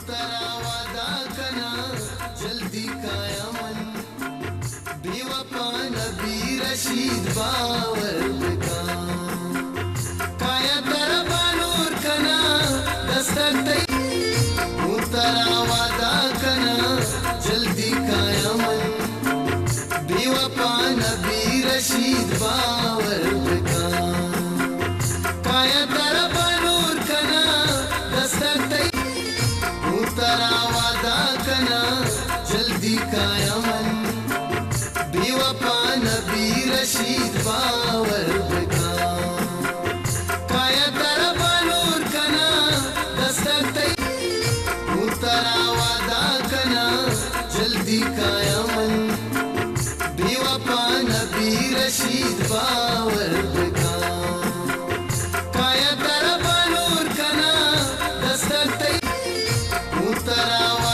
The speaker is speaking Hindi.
उतरा वादा कना जल्दी कायमन बेवफा नबी रशीद बावर काया तरबा नूर कना दस्तक उतरा वादा कना जल्दी कायमन बेवफा नबी रशीद बावर काया तरबा नूर कना दस्तक उतरा वादा कना जल्दी कायमन बेवफा नबी रशीद बावर काया तरबा नूर कना दस्तक उतरा वादा कना जल्दी कायमन बेवफा नबी रशीद बावर